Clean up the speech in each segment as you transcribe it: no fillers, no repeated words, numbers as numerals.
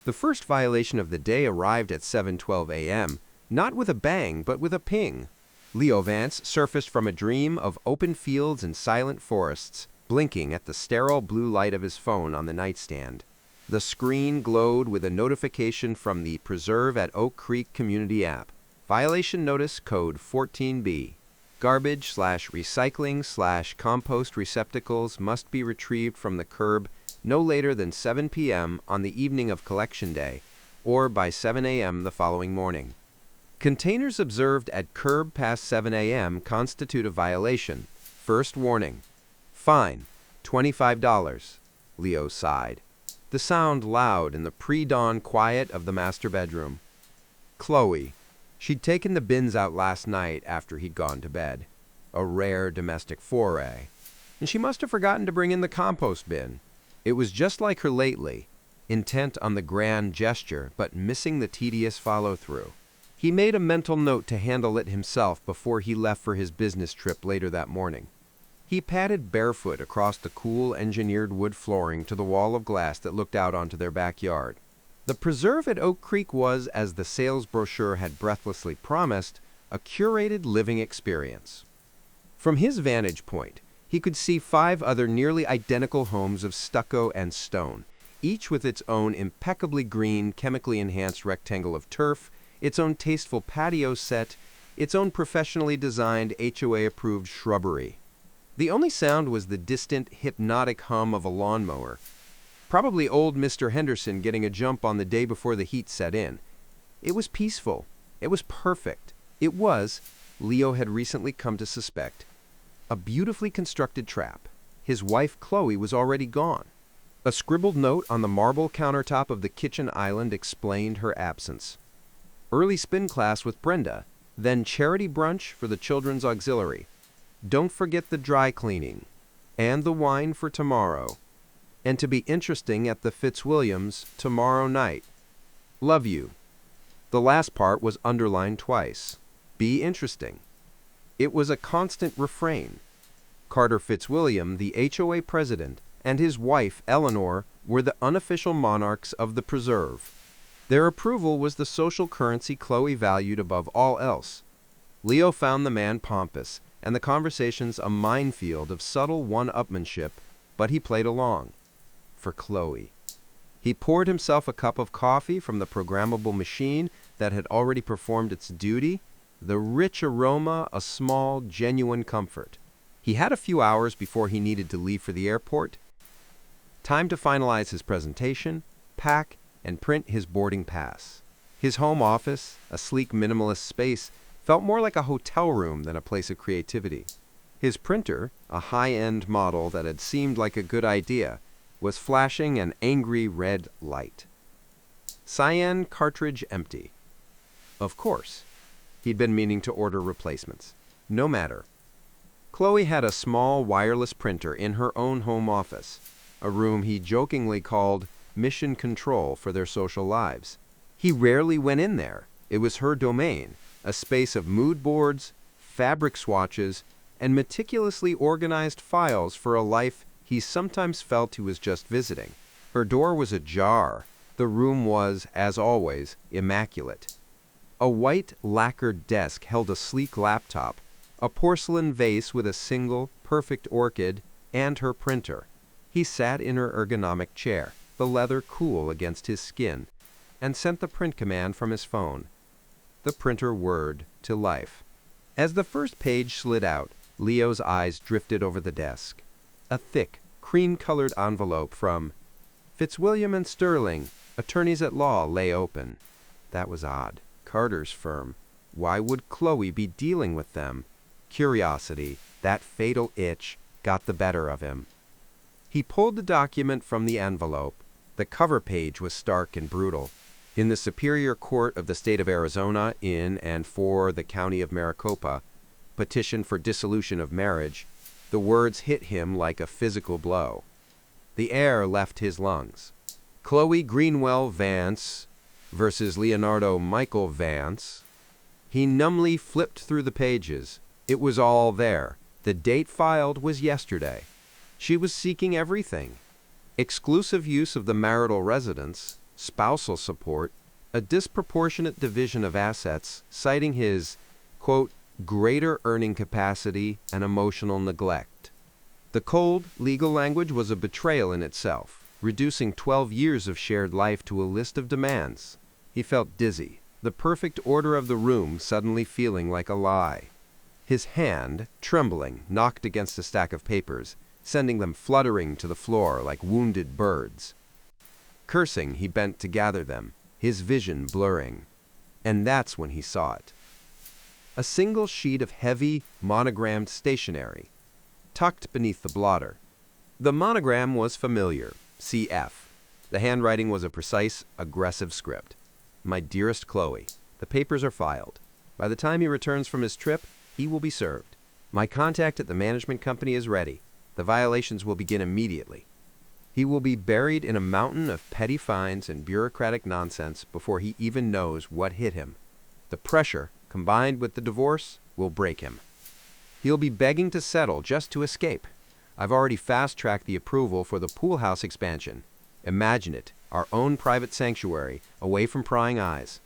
The first violation of the day arrived at 7:12 a.m., not with a bang, but with a ping. Leo Vance surfaced from a dream of open fields and silent forests, blinking at the sterile blue light of his phone on the nightstand. The screen glowed with a notification from the Preserve at Oak Creek Community app. Violation notice code 14B. Garbage/recycling/compost receptacles must be retrieved from the curb no later than 7 p.m. on the evening of collection day, or by 7 a.m. the following morning. Containers observed at curb past 7 a.m. constitute a violation. First warning. Fine, $25. Leo sighed. The sound loud in the pre-dawn quiet of the master bedroom. Chloe. She'd taken the bins out last night after he'd gone to bed. A rare domestic foray. And she must have forgotten to bring in the compost bin. It was just like her lately, intent on the grand gesture, but missing the tedious follow-through. He made a mental note to handle it himself before he left for his business trip later that morning. He padded barefoot across the cool engineered wood flooring to the wall of glass that looked out onto their backyard. The Preserve at Oak Creek was, as the sales brochure had breathlessly promised, a curated living experience. From his vantage point, he could see 5 other nearly identical homes of stucco and stone, each with its own impeccably green, chemically enhanced rectangle of turf, its own tasteful patio set, its own professionally designed HOA-approved shrubbery. The only sound was the distant, hypnotic hum of a lawnmower. Probably old Mr. Henderson getting a jump on the day before the heat set in. It was peaceful. It was perfect. It was, Leo had recently come to suspect, a beautifully constructed trap. His wife Chloe was already gone. A scribbled note on the marble countertop of the kitchen island explained her absence. Early spin class with Brenda, then charity brunch for the children's auxiliary. Don't forget the dry cleaning, and the wine for tomorrow, and to be interesting at the Fitzwilliams tomorrow night. Love you. The last part was underlined twice. Be interesting. It was a constant refrain. Carter Fitzwilliam, the HOA president, and his wife, Eleanor, were the unofficial monarchs of the Preserve. Their approval was the social currency Chloe valued above all else. Leo found the man pompous, and the conversations a minefield of subtle one-upmanship, but he played along. For Chloe. He poured himself a cup of coffee from the programmable machine that had already performed its duty, the rich aroma a small, genuine comfort. He had a few hours before he needed to leave for the airport. Time to finalize his presentation, pack, and print his boarding pass. His home office, a sleek minimalist space, felt more like a hotel room than a place of creativity. His printer, a high-end model that had seemed like a good idea, was flashing an angry red light. Cyan cartridge empty. Of course. He'd been meaning to order replacements. No matter. Chloe had a small wireless printer in her own home office, a room he jokingly called Mission Control for their social lives. He rarely went in there. It was her domain, a space of mood boards, fabric swatches, and meticulously organized files for a life he sometimes felt he was just visiting. Her door was ajar. The room was, as always, immaculate. A white lacquered desk held a sleek laptop, a porcelain vase with a single, perfect orchid, and her printer. He sat in her ergonomic chair, the leather cool against his skin, and sent the print command from his phone. The printer whirred to life. As the first page slid out, Leo's eyes drifted over the desk. A thick, cream-colored envelope from Fitzwilliam and Sterling, attorneys at law, lay open. That was odd. Carter's firm. Why would Chloe be dealing with them? Curiosity, that fatal itch, got the better of him. He pulled the document from the envelope. The cover page was stark and brutal. In the Superior Court of the State of Arizona, in and for the County of Maricopa, petition for dissolution of marriage, the words hit him like a physical blow. The air left his lungs. Chloe Greenwell Vance versus Leonardo Michael Vance. He numbly flipped through the pages. It was all there. The date filed was yesterday. She was seeking everything. Exclusive use of the marital residence, spousal support, a disproportionate division of assets, citing his, quote, greater earning capacity and emotional neglect. The cold, legal language was a betrayal in itself, reducing 12 years of shared life to a list of demands. He felt dizzy, the perfect order of the room suddenly feeling like a lie. His hand, trembling, knocked against a stack of papers, sending them fluttering to the floor like wounded birds. Cursing, he bent to gather them, his vision blurring. And that's when he saw it. A single sheet of heavy, monogrammed stationery, tucked beneath the blotter. The monogram was familiar, CF. The handwriting was a precise, aggressive script. My dearest Chloe, the papers are filed. By the time he returns from his trip, he will be served. My contact at the management company is ready. The violations will begin immediately. He will be buried in a mountain of petty fines and bureaucratic nonsense before he even knows what hit him. The pressure, combined with the divorce, will break him. He'll be begging to settle just to escape. I've already fast-tracked the approval for the pool house expansion. Imagine it, our own private sanctuary, away from prying eyes.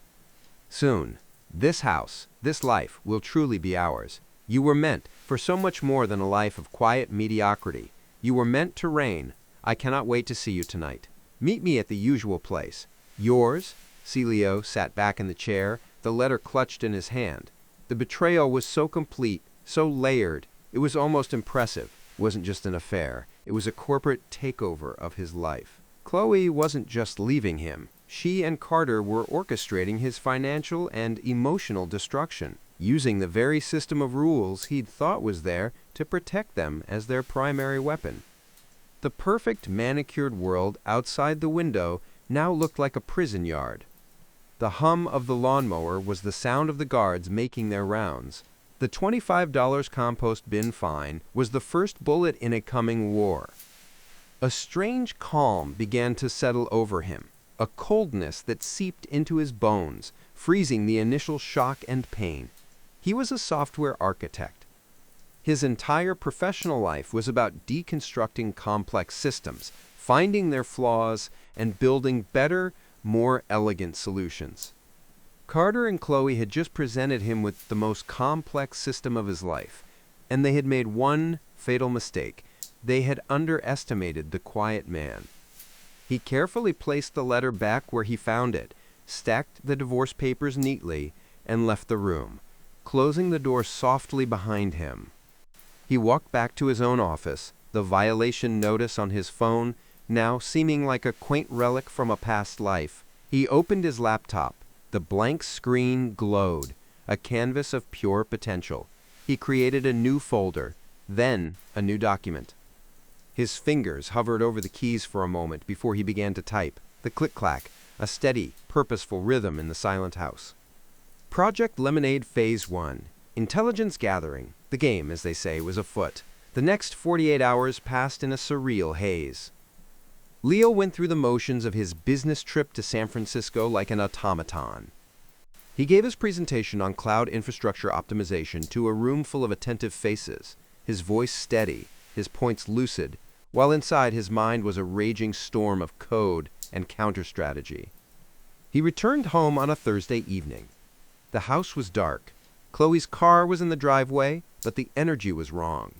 Soon, this house, this life, will truly be ours. You were meant for so much more than a life of quiet mediocrity. You were meant to reign. I cannot wait to see you tonight. Meet me at the usual place. Yours, Celio sat back in the chair, the letter clutched in his hand. The betrayal was so complete, so layered, it was almost impressive. It wasn't just an affair. It was a corporate takeover of his life. Chloe wasn't just leaving him. She and Carter were orchestrating his financial and emotional destruction, using the very system of rules he'd thought was there to protect them as their primary weapon. The perfect manicured world outside the window now looked like a prison yard. The hum of the lawnmower was the sound of the guards making their rounds. The $25 compost bin fine was the first bullet in a coming war. A strange calm began to settle over him, a coldness that seeped into his bones, freezing the initial shock and pain. He was a software architect. His entire professional life was about deconstructing complex systems, finding their flaws, and building better, more elegant solutions. Carter and Chloe had just presented him with the most complex system of his life, and they had made one fatal mistake. They had underestimated the quiet man. He carefully placed the letter back where he found it, stacked the divorce papers neatly, and left the room, closing the door softly behind him. He walked back to his own office, the violation notice on his phone now seeming like a quaint relic from a past life. He opened his laptop. The blank screen glowed, a canvas of pure potential. He created a new folder, then a new document. His fingers hovered over the keys for a moment before he began to type, the click-clack, a steady, purposeful rhythm in the silent house. Project Lemonade Phase 1. Intelligence gathering. The game, as they say, was afoot. The next 48 hours passed in a surreal haze. Leo went through the motions of his business trip to San Francisco like an automaton. He gave his presentation on cloud infrastructure optimization to a room full of attentive faces, his voice steady, his points lucid, while inside his mind was a raging storm of code and counter-strategy. He returned home on a Thursday evening. The house was dark. Chloe's car was in the driveway, but the energy was wrong.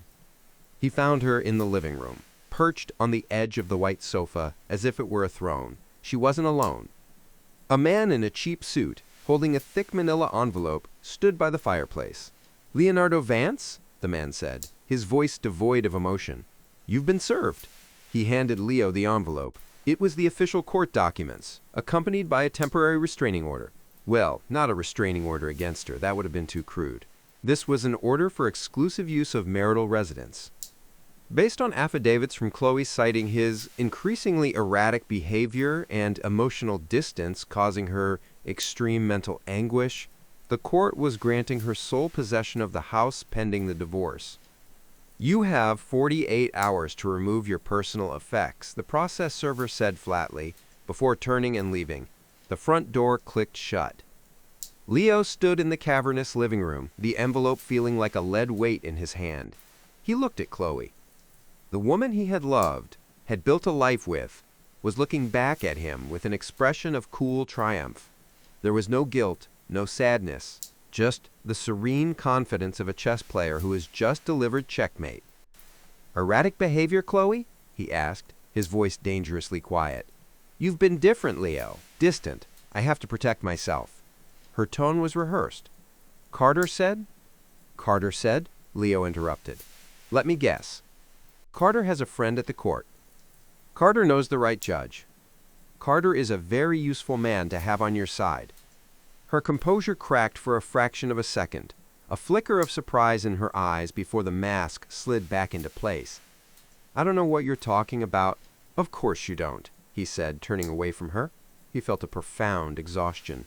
He found her in the living room, perched on the edge of the white sofa as if it were a throne. She wasn't alone. A man in a cheap suit, holding a thick manila envelope, stood by the fireplace. "Leonardo Vance?" the man said, his voice devoid of emotion. "You've been served." He handed Leo the envelope. It was the official court documents, accompanied by a temporary restraining order. Well, not a restraining order against her. That would have been too crude. This was an order for exclusive use of marital residence. Based on affidavits from Chloe citing his increasingly erratic behavior and emotional distance causing her extreme mental anguish, the court was granting her sole possession of the house pending the divorce. "You have 48 hours to remove your personal effects," the process server said flatly, before turning and leaving. The front door clicked shut. Leo stood in the cavernous living room, the envelope feeling like a lead weight in his hand. He looked at Chloe. The woman he had loved, had built a life with, was looking back at him with an expression of cool triumph. There was no guilt, no sadness, just the serene confidence of a chess player who has just delivered checkmate. "Erratic behavior, Chloe?" he asked, his voice dangerously quiet. "You've been different, Leo. Distant. I have to protect myself." Her tone was rehearsed. "Carter said?" "Carter said?" Leo interrupted. "Let me guess. Carter has a friend at the court. Carter knows the right judge. Carter is a very useful man to have on your side." Her composure cracked for a fraction of a second, a flicker of surprise in her eyes before the mask slid back into place. "I don't know what you're talking about." "Of course you don't," he said, turning away from her. He felt a profound exhaustion.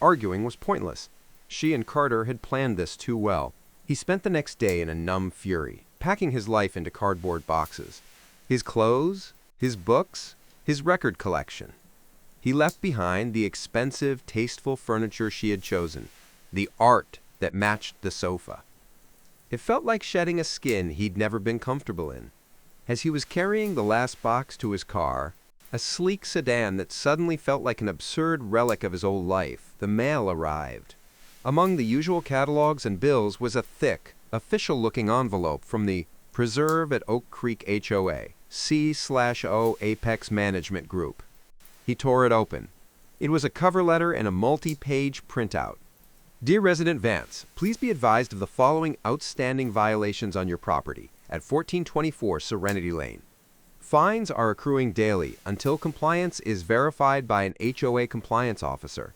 Arguing was pointless. She and Carter had planned this too well. He spent the next day in a numb fury, packing his life into cardboard boxes. His clothes, his books, his record collection. He left behind the expensive, tasteful furniture she had chosen, the art that matched the sofa. It felt like shedding a skin he'd never been comfortable in. As he was carrying the last box to his car, a sleek sedan that suddenly felt like an absurd relic of his old life, the mail arrived. Among the usual catalogs and bills was a thick, official-looking envelope from the Preserve at Oak Creek HOA, C/O Apex Management Group. He tore it open. It was a cover letter and a multi-page printout. "Dear Resident Vance, please be advised of the following outstanding violations on your property at 1424 Serenity Lane. Fines are accruing daily until compliance is verified by an HOA compliance officer."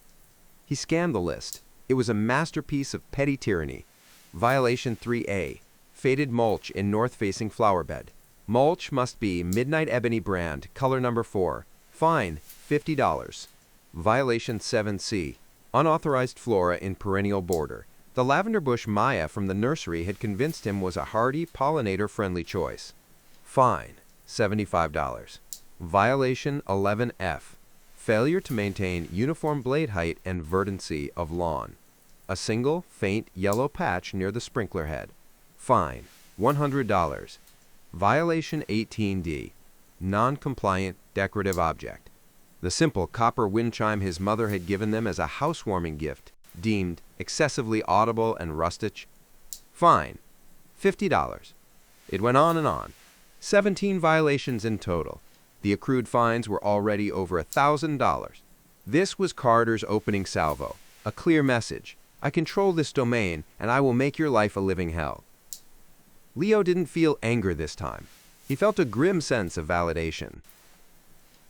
He scanned the list. It was a masterpiece of petty tyranny. Violation 3A. Faded mulch in north-facing flower bed. Mulch must be Midnight Ebony brand, color number 4. Fine, $50. Violation 7C. Unauthorized flora in perennial border. The lavender bush Maya from the nursery had convinced him was a hardy, pollinator-friendly choice. Fine, $75. Violation 11F. Failure to maintain uniform blade height and verdancy of lawn. A single, faint yellow patch near the sprinkler head. Fine, $100. Violation 18D. Non-compliant decorative object. The simple copper wind chime his mother had given them as a housewarming gift, deemed excessively audible and rustic. Fine, $50. It went on and on. 17 violations in total. The accrued fines were already over $1,000. This was Carter's opening salvo, a clear message. "I control this domain, and I will make your life a living hell." Leo didn't feel anger this time. He felt a grim sense of validation.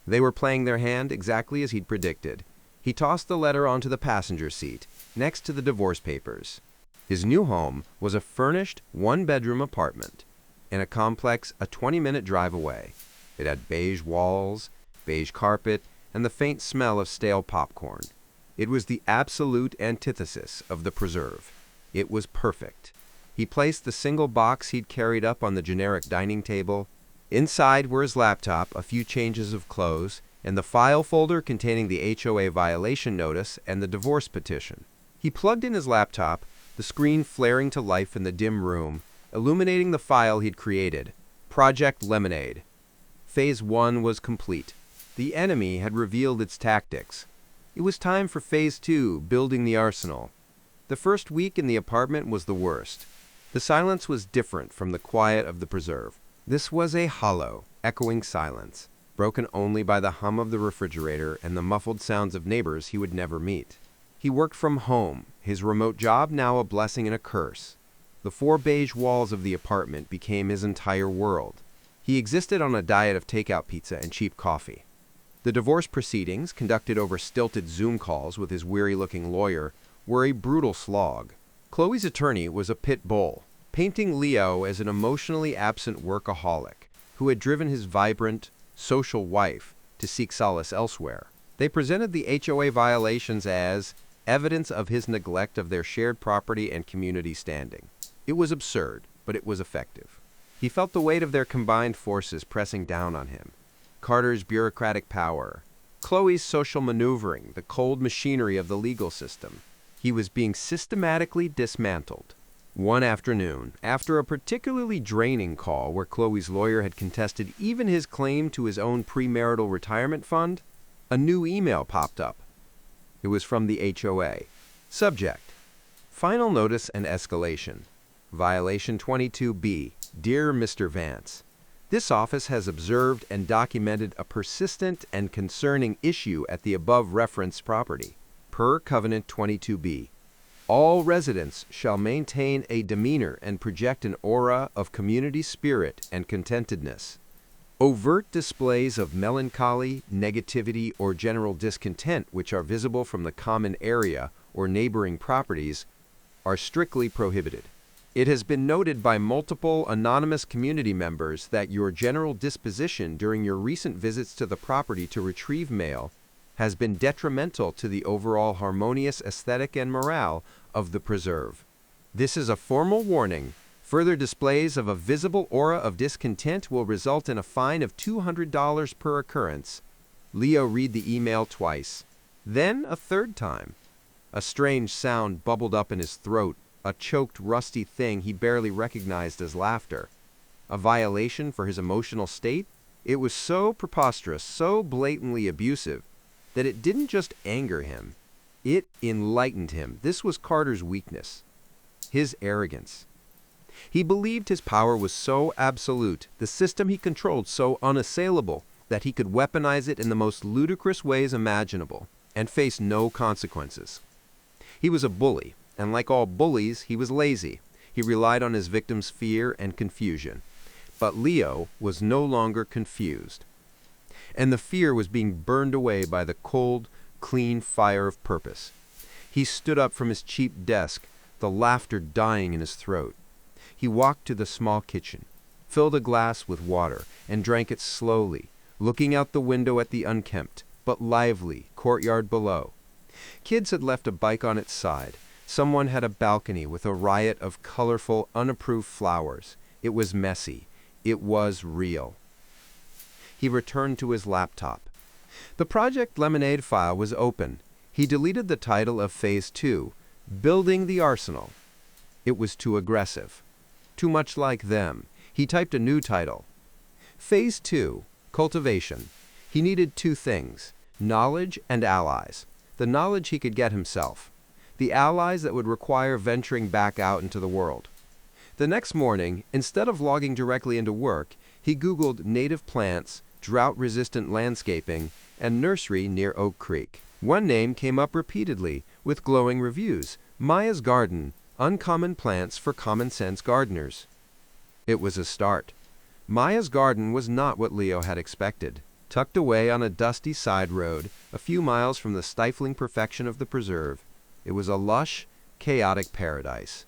They were playing their hand exactly as he'd predicted. He tossed the letter onto the passenger seat, next to the divorce papers. His new home was a furnished, one-bedroom apartment in a complex a 20-minute drive away. It had beige walls, beige carpet, and the faint smell of stale popcorn. It was the absolute antithesis of the Preserve. It was perfect. He placed the single box he'd carried up on the generic dining table. Inside were his laptop, a few changes of clothes, and the file folder containing the HOA violation notice and the divorce petition. He plugged in his laptop, the screen flaring to life in the dim room, illuminating the file he'd created, Project Lemonade. Phase 1 was complete. The enemy had revealed its tactics. It was time for Phase 2, building the arsenal. The first week in the apartment was the worst. The silence was different from the quiet of the Preserve. This was a hollow, echoing silence, broken only by the hum of the refrigerator and the muffled sounds of neighbors he would never meet. He worked from home, his remote job now a blessing and a curse. The 4 beige walls of the apartment became his entire world. He existed on a diet of takeout pizza and cheap coffee. The divorce proceedings, conducted over stilted Zoom calls with his weary-looking lawyer, were a brutal slog. Chloe's attorney was a pit bull, painting Leo as an emotionally absent workaholic who had driven his vibrant, social wife to seek solace elsewhere. They presented the HOA violations as evidence of his neglect of their shared property and community standing. It was absurd, but it was effective. He felt the weight of their combined forces pressing down on him. Carter's bureaucratic power, Chloe's social maneuvering, the cold machinery of the legal system. He was being systematically dismantled. One afternoon, after a particularly draining call where Chloe's lawyer had contested even his claim to his own premarital retirement fund, a new email popped up. It was from the HOA. Subject: Final Notice and Escalation. Violation 22B. Dear Mr. Vance, this office has observed and documented a persistent and concerning issue at the above referenced property. Per Covenant 22B. All residents shall maintain a demeanor and project an aura of community spirit and contentedness. Overt displays of melancholy, negativity, or general discontent which are visible from the common area or neighboring properties are strictly prohibited. It has been noted by multiple anonymous community members that your general disposition during your recent visits to the property to retrieve mail has been detrimental to the overall harmonious aesthetic and morale of the preserve. This is a formal warning. Further displays of a visible aura of discontent will result in a fine of $200 per occurrence. Leo read the email twice, then a third time. A strange sound bubbled up in his throat, a choked, rusty thing he barely recognized as laughter. A violation for his emotional state? It was so preposterous, so blatantly abusive, that it didn't just anger him, it enlightened him. This was Carter's weakness, his arrogance. He believed his power was so absolute, the system he controlled so unassailable, that he could weaponize it in the most ludicrous ways imaginable, and face no consequences. He was a bully, and like all bullies, he was lazy. He relied on his victims' fear and confusion. But Leo was no longer confused, and the fear was being burned away by the cold, clean fire of purpose. He stood up from his cheap desk, the laughter dying in his throat. He walked to the small kitchen, filled a glass with water, and drank it slowly, looking out the window at the unkempt, but lively, courtyard below. Kids had left a bike on its side. Someone had a balcony with a riot of colorful, unapproved flowers. It was messy. It was real. He returned to his laptop. The Project Lemonade file was open. He deleted the title of Phase 2, Building the Arsenal. It was too aggressive. Too much like them. He typed a new title. Phase 2, Cultivation. He needed two things: knowledge and allies. The knowledge he could get himself. The allies that would require venturing back out into the world. The next morning, instead of logging directly into work, he Googled native plants, drought-resistant landscaping, and nursery near Oak Creek. One name came up repeatedly, with glowing reviews: Maya's Garden, Uncommon Plants for Common-Sense Gardeners. It was a start. Maya's Garden was not what Leo had expected. Tucked away on a dusty side road, a few miles from the stifling perfection of the preserve, it was a lush, chaotic paradise.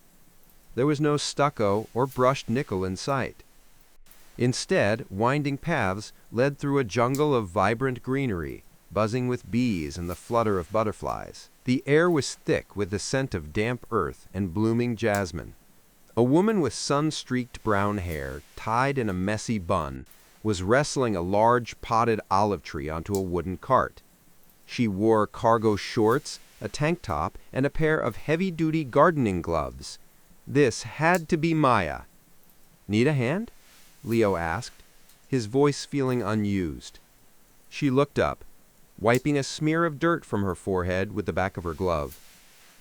There was no stucco or brushed nickel in sight. Instead, winding paths led through a jungle of vibrant greenery, buzzing with bees and the flutter of butterflies. The air was thick with the scent of damp earth and blooming jasmine. A woman with sun-streaked brown hair, tied in a messy bun, was wrestling a large potted olive tree onto a wooden cart. She wore cargo shorts, a tank top, and a pair of heavy-duty gardening gloves. This had to be Maya. "Need a hand?" Leo asked, his voice feeling unused. She looked up, wiping a smear of dirt from her forehead with the back of her glove.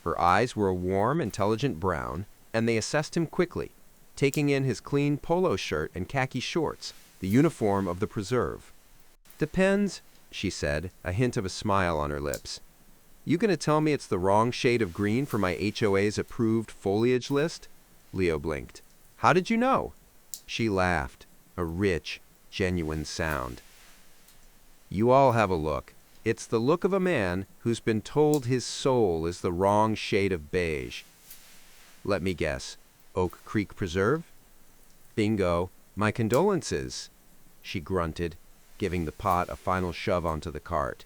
Her eyes were a warm, intelligent brown, and they assessed him quickly, taking in his clean polo shirt and khaki shorts, the uniform of the preserve. "Depends," she said, a hint of a smile on her lips. "You gonna tell me it's the wrong shade of green for my HOA's approved foliage list?" Leo blinked. "How did you know?" She laughed, a rich, genuine sound. "You all have a look. It's the look of a man who's been told his soul is the wrong shade of beige. Let me guess. Oak Creek Preserve?" "Bingo. My condolences," she grunted, giving the pot a final shove onto the cart.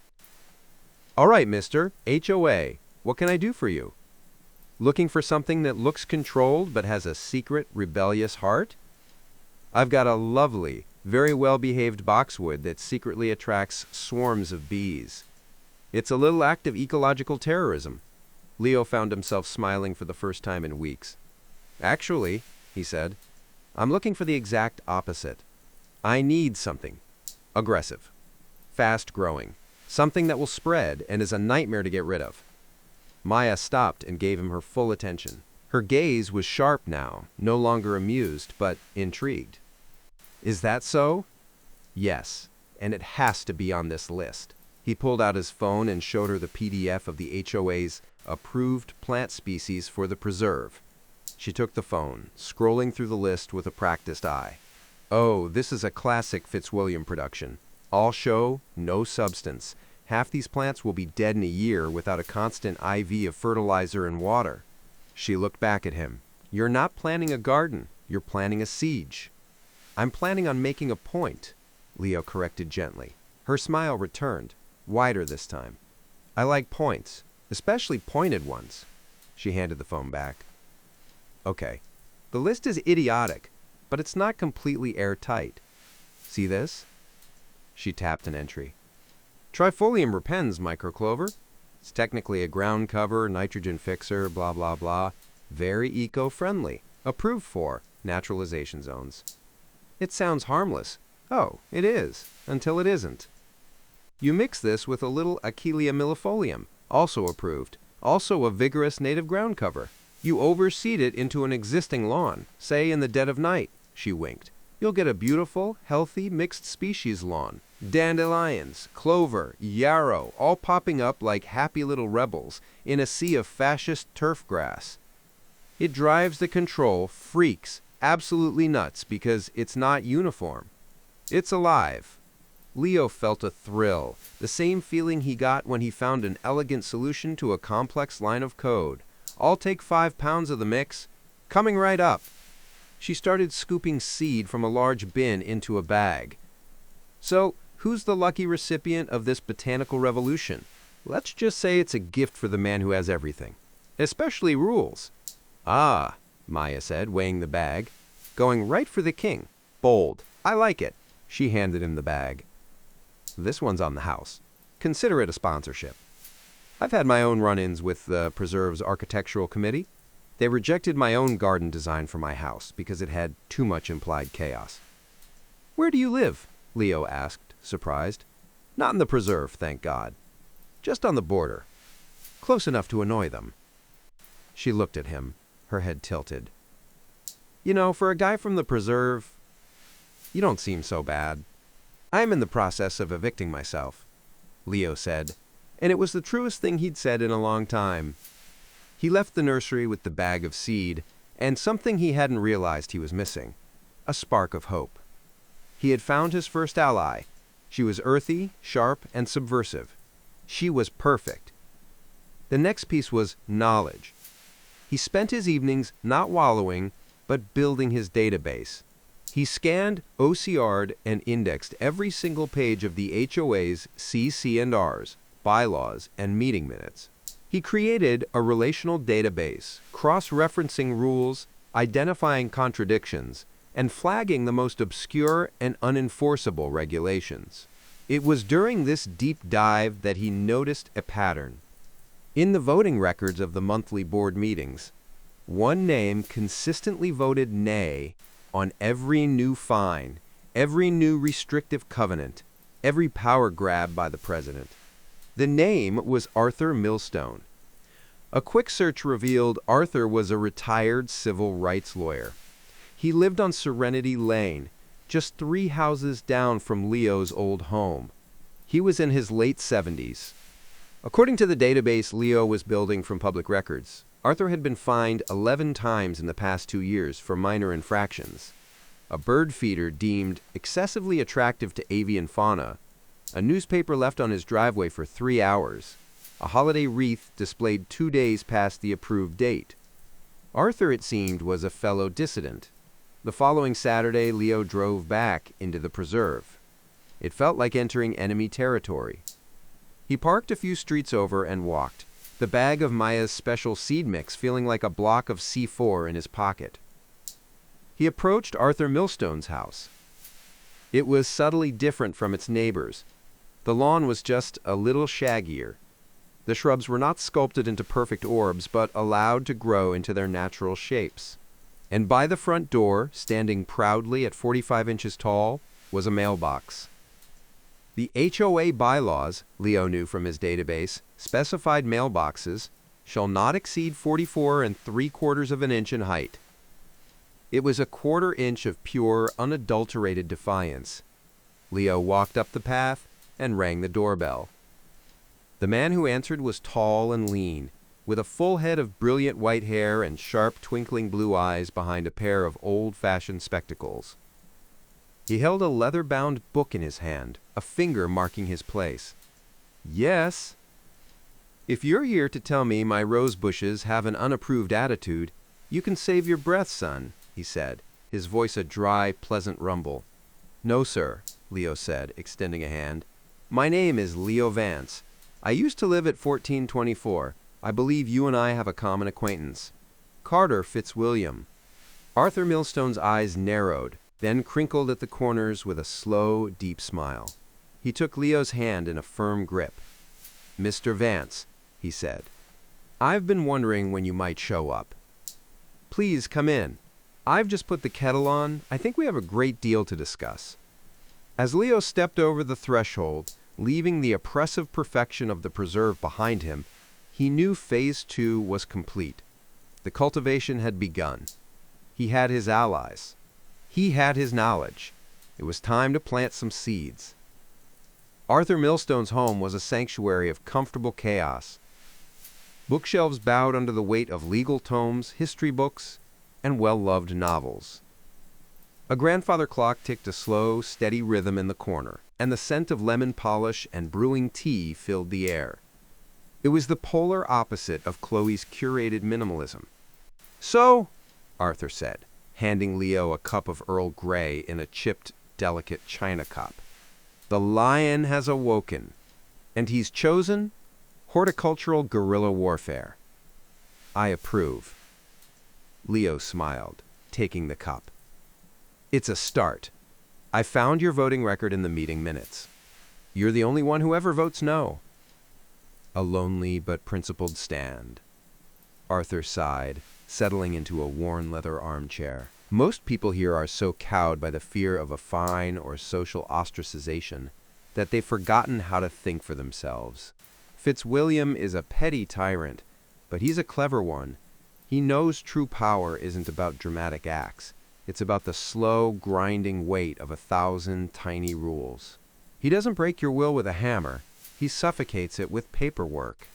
"All right, mister. HOA. What can I do for you? Looking for something that looks controlled but has a secret, rebellious heart? I've got a lovely, very well-behaved boxwood that secretly attracts swarms of bees. It's a little act of ecological terrorism." Leo found himself smiling for the first time in weeks. Actually, he said, I'm looking for the exact opposite. I need something aggressive, fast-growing, something that will spread and is a nightmare to get rid of. Maya stopped and gave him her full attention. Her gaze was sharp now, no longer amused, but intrigued. Is that so? Yes, and it has to be on this list. He pulled out his phone and showed her the PDF of the HOA's approved plant species for the preserve. She took the phone, scrolling through the list with a practiced eye. Oh, this is a classic Fitzwilliam production. All show, no substance. Half these plants will be dead in a year without a constant IV of fertilizer and water. She looked back at him. You're not planning a garden. You're planning a siege. I'm planning on making a point, Leo corrected gently. Her smile returned, wider this time. I like points, especially pointed ones. She handed the phone back. Okay, the list is idiotic, but it's not completely airtight. See this? She tapped an entry. Trifolium repens microclover. It's technically a ground cover, nitrogen fixer, blah blah blah. Very eco-friendly. Approved for naturalization zones. It sounds harmless. Oh, it is, until it isn't. You mix this with a little Achillea millefolium, also approved, also a vigorous native ground cover. You overseed it into an existing lawn, say in the dead of night, she winked. You'll get a beautiful, healthy, mixed species lawn. Dandelions, clover, yarrow, all popping up like happy little rebels in a sea of fascist turf grass. It drives the control freaks absolutely nuts because it's not uniform. It's alive. Leo felt a thrill, the same feeling he got when he found an elegant solution to a complex line of code. I'll take 5 pounds of the mix. Coming right up. She started scooping seed from a large bin into a bag. So, who's the lucky recipient of this botanical revolution? Let's just say it's a gift for the man who has everything. Especially rules. Ah, Maya said, weighing the bag. Going right for the king. Bold. I like it. She handed him the bag. This one's on the house. Consider it a sponsorship. I've had my own run-ins with the Preserve's architectural committee. They rejected my own garden design for my house because it had too much implied chaos. Where do you live? Leo asked, surprised. Not in the Preserve, thank God. Just on the border. Close enough to annoy them. She looked at him, her head tilted. You know, for a guy from the Preserve, you don't seem so bad. I'm in the process of evicting myself, Leo said, and it was the truest thing he'd said in a long time. He left the nursery with the bag of seed and something he hadn't realized he was missing, a spark of hope. He had found his first ally. She was earthy, sharp, and subversive. She was perfect. The next piece was knowledge. He spent his evenings not wallowing, but building his database. He scanned, OCR'd, and indexed every single page of the HOA's CC&Rs, bylaws, and meeting minutes. He created a relational database, cross-referencing rules, identifying contradictions, and flagging the most obscure and unenforceable regulations. It was during this deep dive that he noticed a pattern. In the voting records of the monthly board meetings, one name consistently voted nay on every new fine, every new restrictive covenant, every power grab by the president. The name was Arthur Millstone. A quick search revealed Arthur was a retired civil rights lawyer. He lived on Serenity Lane, just 3 houses down from Leo's old home. He was in his late 70s. According to the database Leo was building from public records, Arthur had been fined 11 times in the past 2 years for minor infractions. A bird feeder deemed excessively attractive to avian fauna, a newspaper left on his driveway for 3 hours, a holiday wreath displayed 2 days past the approved date. Arthur, it seemed, was a fellow dissident. The following Saturday, Leo drove back into the preserve. It felt like entering enemy territory. He parked a few streets over and walked, the bag of Maya's special seed mix feeling like a block of C4 in his pocket. He approached Arthur Millstone's house. It was subtly different from its neighbors. The lawn was just a little shaggier. The shrubs were not sculpted into perfect orbs, but allowed to grow into their natural shapes. And by the front door, standing proudly at 45 inches tall, was a mailbox. The HOA bylaws, Leo knew from his database, specified mailboxes shall not exceed 44 3/4 of an inch in height. It was a 1/4 inch of pure, unadulterated defiance. Leo walked up the path and rang the doorbell. The man who answered was tall and lean, with a full head of brilliant white hair and sharp, twinkling blue eyes behind a pair of old-fashioned spectacles. He held a leather-bound book in his hand, a finger marking his place. "Yes." "If you're here to tell me my rose bushes have an unapproved attitude, you can save your breath, son," he said, his voice a dry, pleasant rumble. "No, sir," Leo said, extending a hand. "My name is Leo Vance. I used to live at 1424. I believe you and I have a common acquaintance. Carter Fitzwilliam." Arthur Millstone's eyes narrowed, then crinkled at the corners with a slow, deep smile. He took Leo's hand in a firm grip. "Mr. Vance," he said, "I've been wondering when you might show up. Please come in. I've just put the kettle on. I think we have a great deal to discuss." As Leo stepped over the threshold, leaving the oppressive perfection of the preserve behind him, he knew Phase 2 was complete. The cultivation had begun. He had his allies. He had his knowledge. It was time to plant some seeds. Arthur Millstone's home was a sanctuary of comfortable chaos. Bookshelves bowed under the weight of legal tomes, history books, and well-loved novels. A grandfather clock ticked a slow, steady rhythm in the corner, and the scent of lemon polish and brewing tea filled the air. It was the polar opposite of Chloe's curated minimalism. "So," Arthur said, handing Leo a cup of Earl Grey in a chipped, delicate china cup, "the lion has awoken, and he's chosen horticultural guerrilla warfare. I approve." Leo smiled, taking the cup. "It's a start. I found your voting record in the meeting minutes. You're the only one who ever votes no." A lonely but principled stand. Arthur sighed, settling into a worn leather armchair. "Most people here are so cowed by the fear of a fine or social ostracization that they've forgotten how to think for themselves. Fitzwilliam is a petty tyrant, but he's a clever one. He knows true power isn't about dramatic acts. It's about the slow, grinding weight of 1,000 tiny rules. He doesn't break your will with a hammer. He suffocates it with paperwork."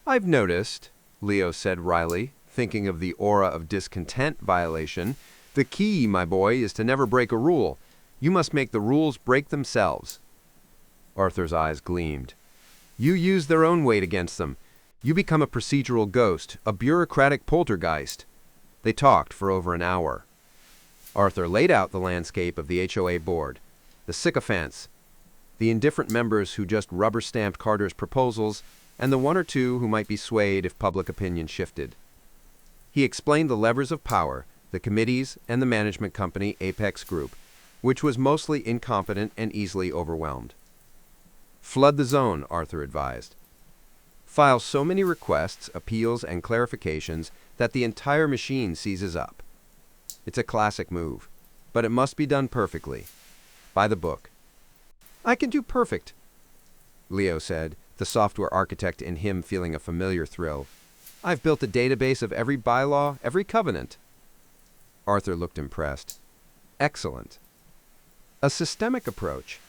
"I've noticed," Leo said wryly, thinking of the aura of discontent violation. "The key, my boy, is to never break a rule. You must make the rules break themselves." Arthur's eyes gleamed. "You use their own weight against them. You become a procedural ghost, a bureaucratic poltergeist." They talked for over an hour. Arthur laid out the landscape of the HOA board, the sycophants, the indifferent members who just rubber-stamped Carter's proposals, and the one or two who might be swayed if public opinion shifted. He explained the levers of power, the committees, and the management company Apex Group, which was mostly incompetent and easily overwhelmed. "Flood the zone," Arthur advised. "File so many requests, appeals, and clarifications that the entire machine seizes up. It's a classic move, but it must be done perfectly. By the book." "I can do perfect," Leo said, the software architect in him feeling a familiar thrill. "I've built a database of every bylaw, every covenant." Arthur looked impressed. "Excellent. A systemic approach.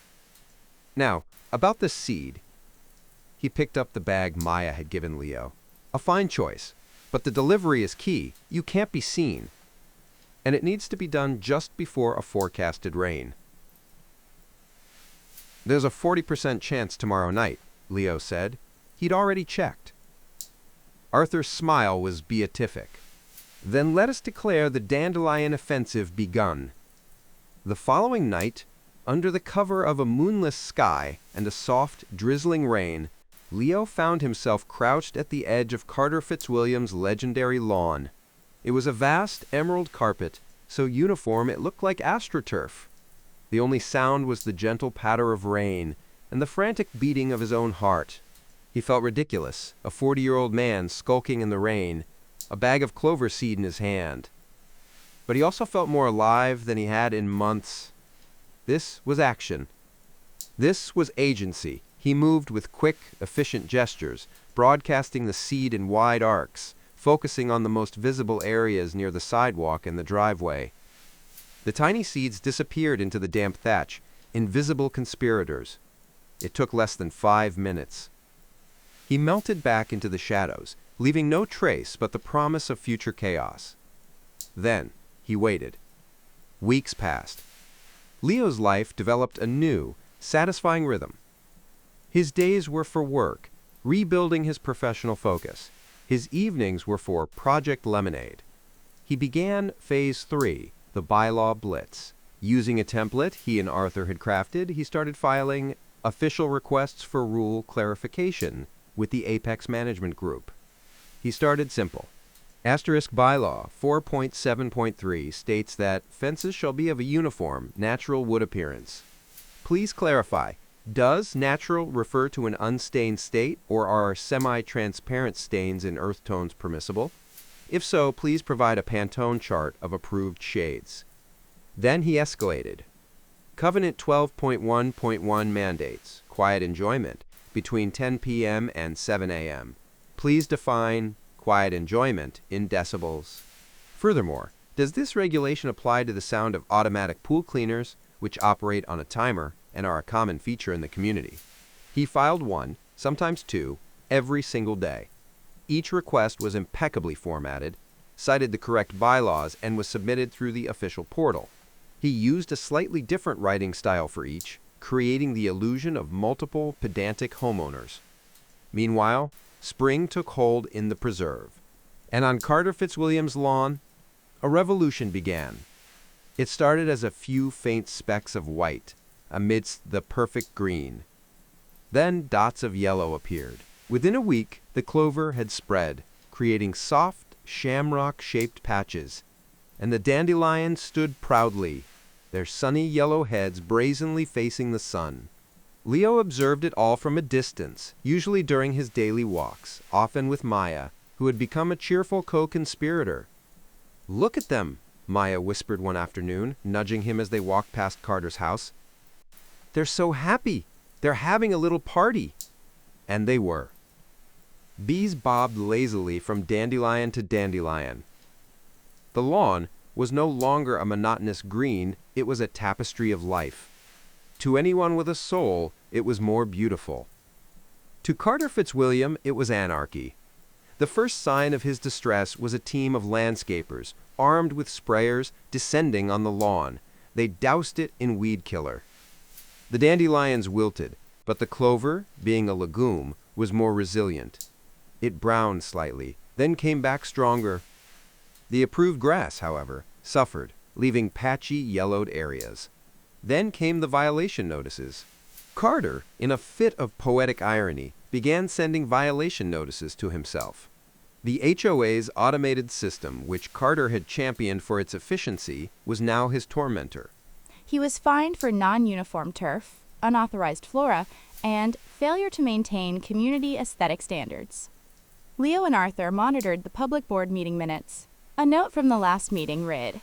Now, about the seed." He picked up the bag Maya had given Leo. "A fine choice, but the delivery is key. You can't be seen. And it needs to be done just before a forecasted rain." "There's a 40% chance tomorrow night," Leo said. He'd already checked. Arthur's smile was beatific. "Then let us declare the dandelion offensive begun." The following night, under the cover of a moonless sky and a soft, drizzling rain, Leo found himself crouched at the edge of Carter Fitzwilliam's legendary lawn. It was a vast emerald carpet, so uniform it looked like astroturf. The only sound was the gentle patter of rain and the frantic beating of his own heart. He felt ridiculous, a 40-year-old man skulking in the rain, a bag of clover seed in his hand. but he also felt more alive than he had in months. This was action. This was agency. He moved with quick, efficient gestures, broadcasting the seed in wide arcs, focusing on the most visible areas near the sidewalk and the driveway. The tiny seeds disappeared into the damp thatch, invisible conspirators. It took less than 5 minutes. He melted back into the shadows, leaving no trace but the promise of future chaos. Then he waited. Weeks passed. Leo's life developed a new, satisfying rhythm. His days were for work, rebuilding his professional focus. His evenings were for Project Lemonade. He began Phase 3, the bylaw blitz. Using a template he and Arthur had crafted, he started filing official requests for rule clarification with the Apex Management Group. He started simple. Asterisk bylaw 4.7.3 states that fences shall be of a uniform, natural wood appearance. Please clarify, does natural refer to an unstained state, or are semi-transparent stains in earth tones permissible? If so, please provide a Pantone chart of approved shades. Then he escalated. Covenant 12.1.1 mandates quiet enjoyment between 10 p.m. and 7 a.m. Please define quiet enjoyment in decibels. Furthermore, does this regulation apply to the sound of automatic pool cleaners, which operate on a timer and are a common feature in the community? He filed 1, sometimes 2, every single day. Each request was impeccably formatted, cited the correct bylaws, and was submitted through the official portal. He used a slightly different writing style for each, creating the illusion of multiple pedantic homeowners. Meanwhile, spring took hold in the preserve, and on Carter Fitzwilliam's lawn, a revolution began. It started as a few faint specks of white amidst the perfect green. Then dots of yellow appeared. Within a week, the clover had spread, creating soft, shamrock-shaped patches, and the dandelions stood proudly, their sunny yellow heads brazenly facing the sun. Leo observed it all from a distance, usually during his daily walks, often with Maya, who had become a cheerful co-conspirator. "Look at them," Maya whispered one afternoon, nudging him as they walked past Carter's house. "They're so happy. They're having a little party." And they were. Bees bobbed lazily from dandelion to dandelion. The lawn was no longer a monotonous green, it was a tapestry of life. To anyone with a soul, it was more beautiful. To Carter Fitzwilliam, it was anarchy. The first sign of his distress was a team of landscapers, armed with sprayers, descending on the lawn. They doused it in weed killer. The dandelions wilted, but the clover, being a legume, was more resilient. It browned slightly, then came back stronger. The approved grass, however, suffered, leaving patchy, yellowed areas. Then came the violation notices. Carter, in a fit of poetic irony, began sending violation notices to himself. The HOA's automated system, which Carter had championed for its efficiency, was now his tormentor. He was fined for non-uniform turf, unauthorized flora, and failure to maintain community aesthetic standards. Leo and Arthur monitored the public board meeting minutes. A note from the last meeting read,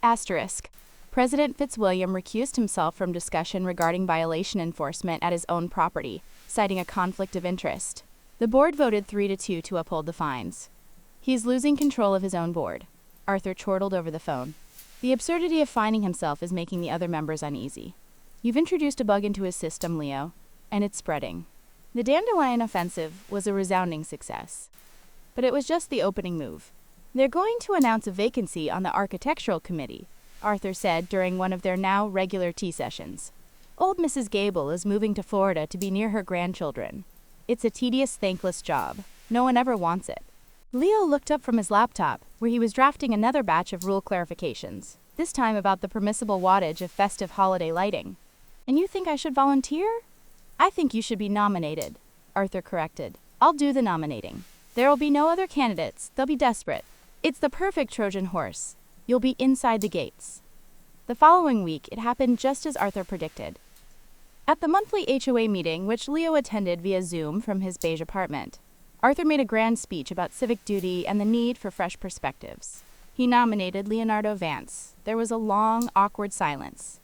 Asterisk, President Fitzwilliam recused himself from discussion regarding violation enforcement at his own property, citing a conflict of interest. The board voted 3-2 to uphold the fines. He's losing control of his own board. Arthur chortled over the phone. The absurdity of fining himself is making the other members uneasy. You've introduced a bug into his system, Leo, and it's spreading. The dandelion offensive was a resounding success. But it was just the opening move. They're going to announce a vacancy on the architectural committee, Arthur said during one of their now regular tea sessions. Old Mrs. Gable is moving to Florida to be near her grandchildren. It's a tedious, thankless job. No one ever wants it. Leo looked up from his laptop, where he was drafting another batch of rule clarifications, this time about the permissible wattage of festive holiday lighting. And you think I should volunteer? I think you should be nominated, Arthur corrected. I'll do the nominating. There'll be no other candidates. They'll be desperate. It's the perfect Trojan horse. You'll be inside the gates. The following week, it happened just as Arthur predicted. At the monthly HOA meeting, which Leo attended via Zoom from his beige apartment, Arthur made a grand speech about civic duty and the need for fresh perspectives. He nominated Leonardo Vance. There was a long, awkward silence.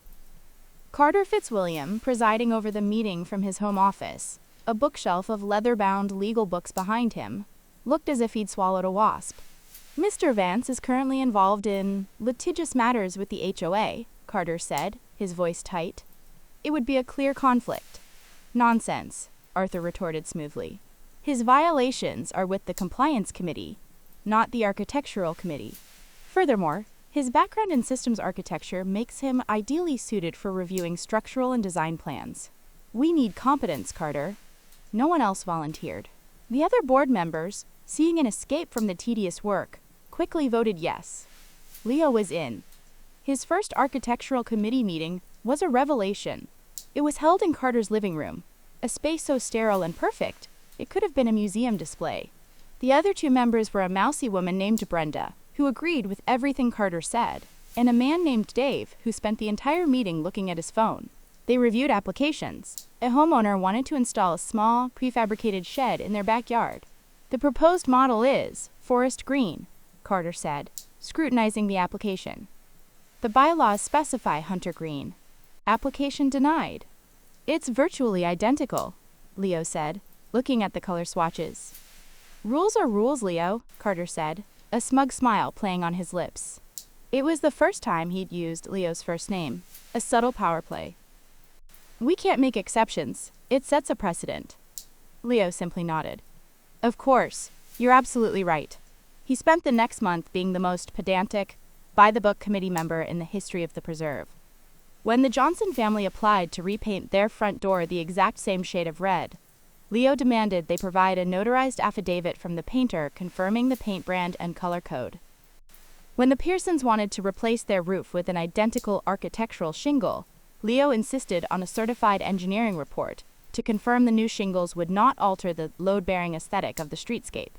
Carter Fitzwilliam, presiding over the meeting from his home office, a bookshelf of leather-bound legal books behind him, looked as if he'd swallowed a wasp. Mr. Vance is currently involved in litigious matters with the HOA, Carter said, his voice tight. It would be a clear conflict. Nonsense, Arthur retorted smoothly. His violations are with the Compliance Committee, not the Architectural Committee. Furthermore, his background in systems architecture makes him ideally suited for reviewing structural and design plans. We need competence, Carter. No one else volunteered. The other board members, seeing an escape from the tedious work, quickly voted yes. Leo was in. His first architectural committee meeting was a revelation. It was held in Carter's living room, a space so sterile and perfect, it could have been a museum display. The other two members were a mousy woman named Brenda, who agreed with everything Carter said, and a man named Dave, who spent the entire meeting looking at his phone. They reviewed applications. A homeowner wanted to install a small, prefabricated shed in their backyard. The proposed model is forest green, Carter said, scrutinizing the application. The bylaws specify hunter green. Application denied. It's virtually identical, Leo said, looking at the color swatches. Rules are rules, Leo, Carter said, a smug smile playing on his lips. It was the first time he'd used Leo's first name, a subtle power play. We can't make exceptions. It sets a precedent. Leo simply nodded. Of course, you're absolutely right. He spent the next month being the most pedantic, by-the-book committee member in the history of the preserve. When the Johnson family applied to repaint their front door the exact same shade of red, Leo demanded they provide a notarized affidavit from the painter confirming the paint brand and color code. When the Pearsons wanted to replace their roof with an identical architectural shingle, Leo insisted on a certified engineering report to confirm the new shingles would not alter the load-bearing aesthetic of the streetscape.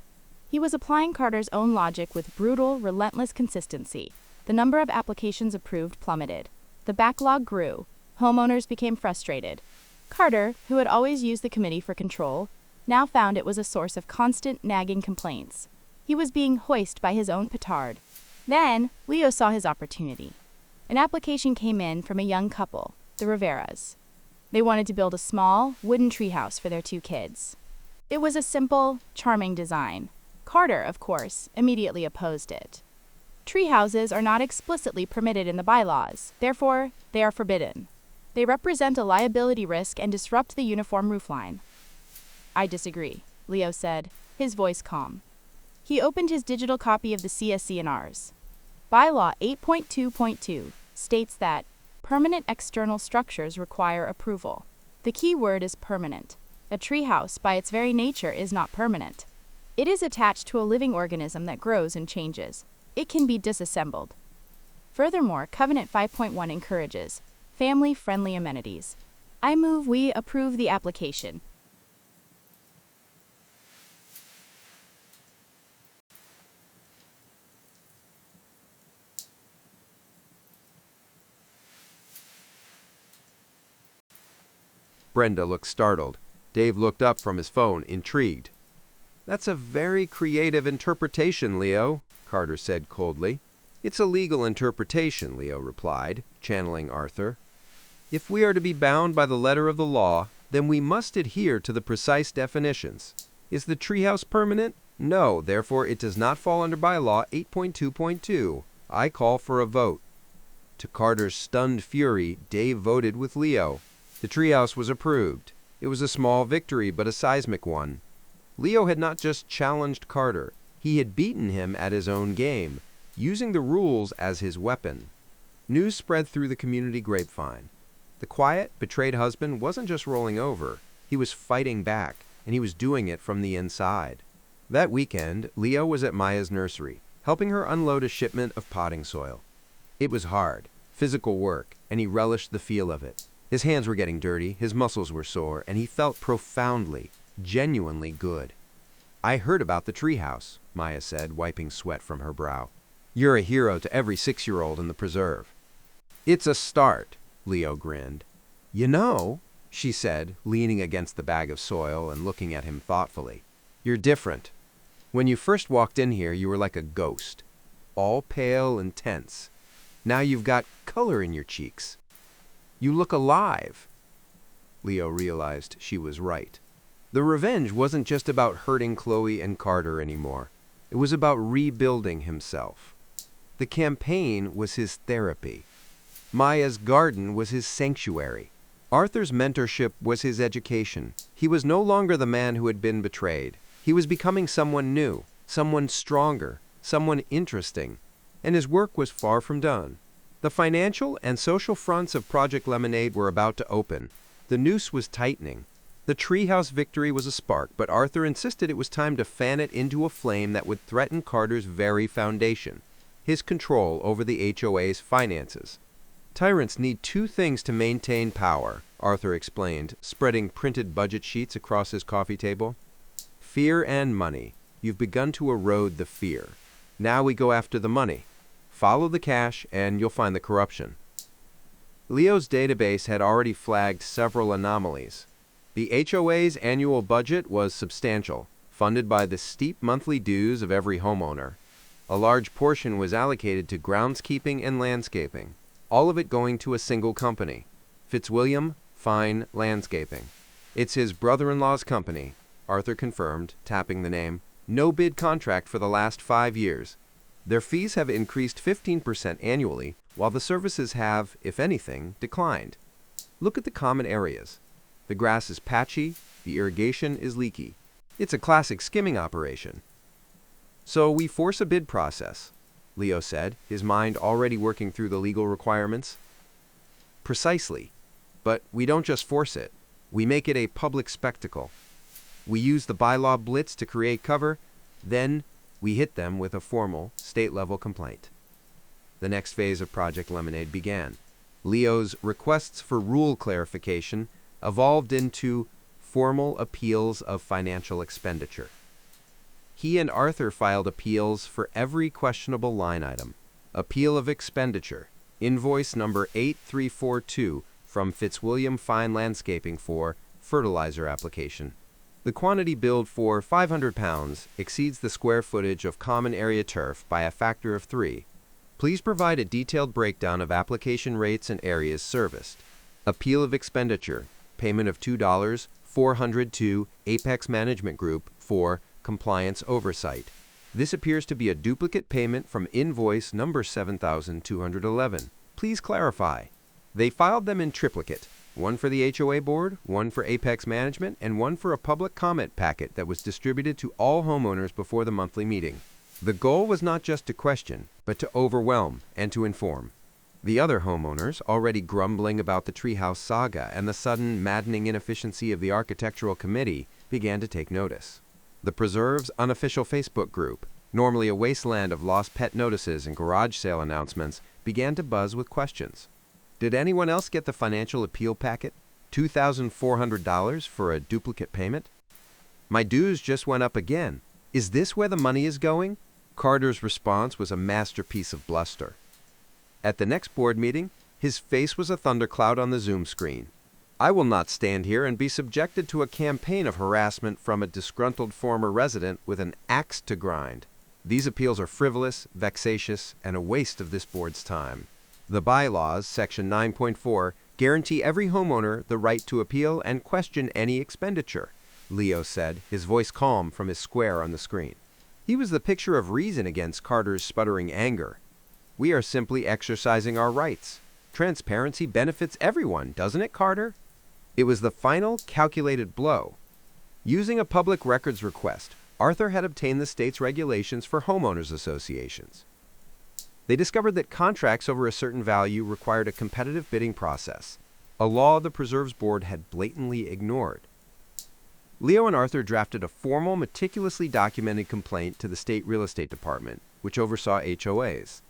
He was applying Carter's own logic with brutal, relentless consistency. The number of applications approved plummeted. The backlog grew. Homeowners became frustrated. Carter, who had always used the committee for control, now found it was a source of constant, nagging complaints. He was being hoisted by his own petard. Then, Leo saw his opportunity. An application came in from a young couple, the Riveras. They wanted to build a small, wooden treehouse for their two kids. It was a simple, charming design. Carter, of course, immediately opposed it. Treehouses are not explicitly permitted in the bylaws, therefore, they are forbidden. They represent a liability risk and disrupt the uniform roofline. I disagree, Leo said, his voice calm. He opened his digital copy of the CSC&Rs. Bylaw 8.2.2 states that permanent external structures require approval. The key word is permanent. A treehouse, by its very nature, is not permanent. It is attached to a living organism that grows and changes. It can be disassembled. Furthermore, Covenant 5.1 encourages family-friendly amenities. I move we approve the application. Brenda looked startled. Dave looked up from his phone, intrigued. That's a very creative interpretation, Leo, Carter said coldly. It's a legal interpretation, Leo replied, channeling Arthur. If we are to be bound by the letter of the law, then we must adhere to the precise definitions. Is the treehouse permanent? No, therefore it does not fall under bylaw 8.2.2. I call for a vote. To Carter's stunned fury, Dave voted with Leo. The treehouse was approved. It was a small victory, but a seismic one. Leo had not just challenged Carter. He had beaten him at his own game, using the rules as his weapon. News spread through the community grapevine. The quiet, betrayed husband wasn't just rolling over. He was fighting back, and he was doing it from the inside. That weekend, Leo was at Maya's nursery, helping her unload a shipment of potting soil. It was hard, physical work, and he relished the feel of it. His hands were getting dirty, his muscles were sore, and he felt profoundly, genuinely good. I heard about the treehouse, Maya said, wiping sweat from her brow. You're a hero to every 6-year-old in the preserve. It's a start, Leo grinned. You know, she said, leaning against the bag of soil and looking at him thoughtfully. You're different. When you first walked in here, you were like a ghost. all pale and tense. Now you've got color in your cheeks. You look alive. Leo realized she was right. The revenge wasn't just about hurting Chloe and Carter anymore. It was about rebuilding himself. The campaign was his therapy. Maya's garden was his sanctuary. Arthur's mentorship was his education. He was no longer the man who had been betrayed. He was becoming someone new, someone stronger, someone interesting, and his work was far from done. The financial and social fronts of Project Lemonade were about to open. The noose was tightening. The treehouse victory was a spark, but Arthur insisted it was time to fan it into a flame that would threaten Carter's very foundation, his control over the HOA's finances. Tyrants need two things to maintain power, Arthur explained, spreading printed budget sheets across his coffee table. Fear and money. You've begun to erode the fear. Now we go after the money. Follow the cash and you'll find the corruption. Leo's database had already flagged several anomalies. The HOA's annual budget was substantial, funded by the steep monthly dues of every homeowner. A large portion was allocated to groundskeeping and landscaping, all of it going to a single company, Fitzwilliam Fine Landscaping. It's his brother-in-law's company, Arthur confirmed, tapping the name. No bid contract for the last 5 years. Their fees have increased 15% annually, while the services have, if anything, declined. Look at the common areas. The grass is patchy, the irrigation is leaky. It's a classic skimming operation. So we force a bid process, Leo said, his mind already working through the legal requirements. Precisely. But we don't just force it. We make it a public spectacle. We use the bylaw blitz to create cover, then we hit them with a formal, state-level complaint. The next phase of Project Lemonade began. Leo's requests for rule clarification evolved into formal appeals of financial expenditure. He and Arthur filed appeals for every questionable line item. Appeal of expenditure, invoice number 8342 from Fitzwilliam Fine Landscaping for fertilizer application. The quantity billed for 500 pounds exceeds the square footage of common area turf by a factor of 3. Please provide a detailed breakdown of application rates and areas serviced. Appeal of expenditure, payment of $2, 400 to Apex Management Group for compliance oversight. This appears to be a duplicate payment from invoice number 7211. Please clarify. They filed them in triplicate. One for the HOA board, one for Apex Management, and one for a public comment packet that was distributed to all homeowners before the monthly meeting. The goal was not just to question, but to overwhelm and to inform. The other homeowners, already grumbling about the treehouse saga and the sudden maddening inefficiency of the architectural committee, began to take notice. The preserve's unofficial Facebook group, normally a wasteland of lost pet notices and garage sale announcements, began to buzz with questions. Did anyone else get the financial appeal packet? $2,400 for a duplicate payment? My dues just went up again. Is this where the money is going? Carter's response was a masterpiece of bluster. At the next board meeting, his face was a thundercloud on the Zoom screen. I will not stand here and be subjected to a campaign of harassment from a disgruntled former resident with an axe to grind. These appeals are frivolous, vexatious, and a waste of this board's time. The bylaws, Section 9.4, guarantee every homeowner the right to appeal and question any expenditure, Leo said, his voice calm from his square on the screen. He was the picture of reason against Carter's sputtering anger. We are simply exercising our rights. Transparency benefits everyone, doesn't it, Carter? It was the final, calculated blow. Using a public records request, Arthur had obtained the state's regulations for homeowners associations. They discovered that contracts over a certain value required a competitive bidding process, a law the Preserves Board had blatantly ignored. Leo and Arthur drafted a formal, meticulously documented complaint to the State Real Estate Department, which oversaw HOAs.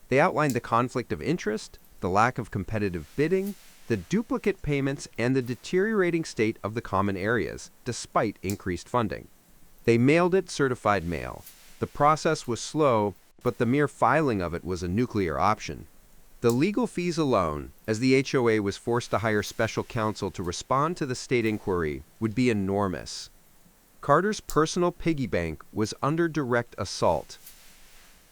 They outlined the conflict of interest, the lack of competitive bidding, the duplicate payments, and the deteriorating state of the common areas, despite increased funding. They mailed it certified mail. The process was slow, but the mere filing of it was a nuclear option. The legal fees alone, as the HOA was forced to hire special counsel to respond to the state inquiry, would be enormous. Carter's personal piggy bank was under direct assault.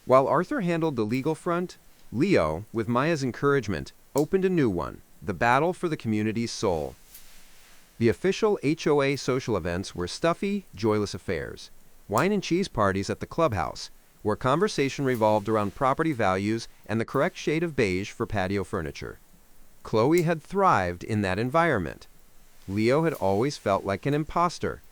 While Arthur handled the legal front, Leo, with Maya's encouragement, opened a new one, the battle for the community's soul. The official HOA social events were stuffy, joyless affairs. Wine and cheese parties at the clubhouse, where conversation revolved around property values and the correct shade of beige for patio furniture. Chloe had thrived in that environment. Leo had always felt like an imposter.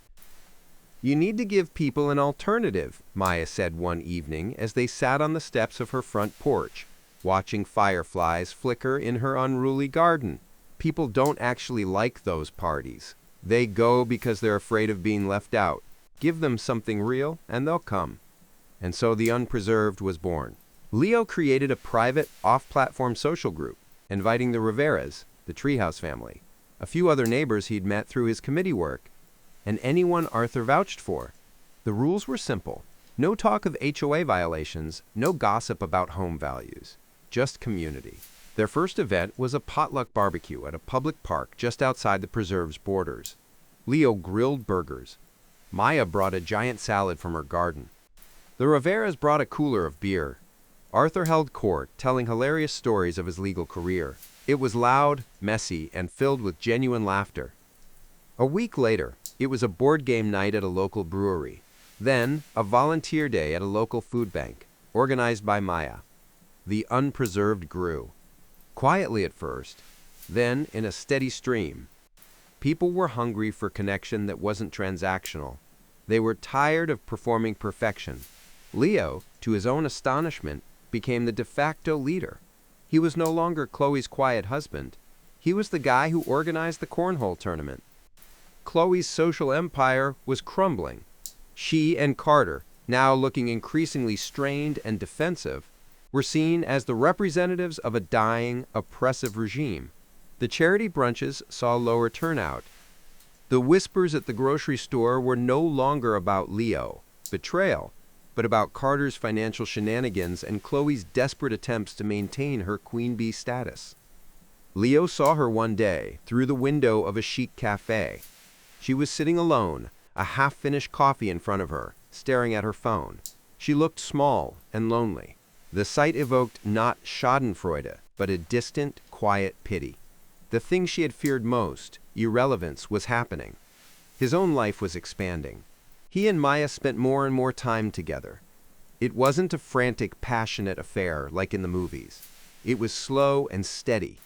"You need to give people an alternative," Maya said one evening as they sat on the steps of her front porch, watching fireflies flicker in her unruly garden. "People don't actually like those parties. They go because they're afraid of being left out. Give them something real, and they'll come." And so the Unpreserved was born. Leo created a private, off-platform social group, inviting the Riveras, the Treehouse family, a few other neighbors he'd met through his committee work, and anyone Arthur vouched for. The rules were simple. No talk of HOA violations, no gossip about home values, just community. Their first event was a potluck barbecue at a public park just outside the preserve's borders. Leo grilled burgers. Maya brought a giant salad from her garden. The Riveras brought a cooler of beer. Arthur held court, telling hilarious stories of his legal career. It was loud, messy, and filled with genuine laughter. A week later, it was a board game night at a local brewery. Then, a volunteer day at a local food bank, organized by Maya. The Unpreserved grew. Quietly at first, then in a steady stream. People were hungry for connection that wasn't transactional. They were tired of performing perfection. Leo, to his own astonishment, became the de facto leader. He was no longer Chloe's quiet husband. He was the guy who organized the cornhole tournament. Chloe's social empire was crumbling. She and Carter, now looking increasingly strained and defensive, were seen as the representatives of a dying, oppressive regime. The charity brunches saw lower turnout. The whispers at the grocery store were no longer about Leo, betrayal, but about Carter's financial shenanigans and Chloe's desperate attempts to maintain her queen bee status. Leo saw her one day through the window of a chic cafe. She was sitting alone, a half-finished coffee in front of her, staring at her phone. She looked small and lonely. The sight evoked not schadenfreude, but a distant, quiet pity. The thing she had feared most, irrelevance, was happening. His own life was expanding. He and Maya spent more and more time together. It wasn't a frantic, passionate affair like in the movies. It was slow and steady.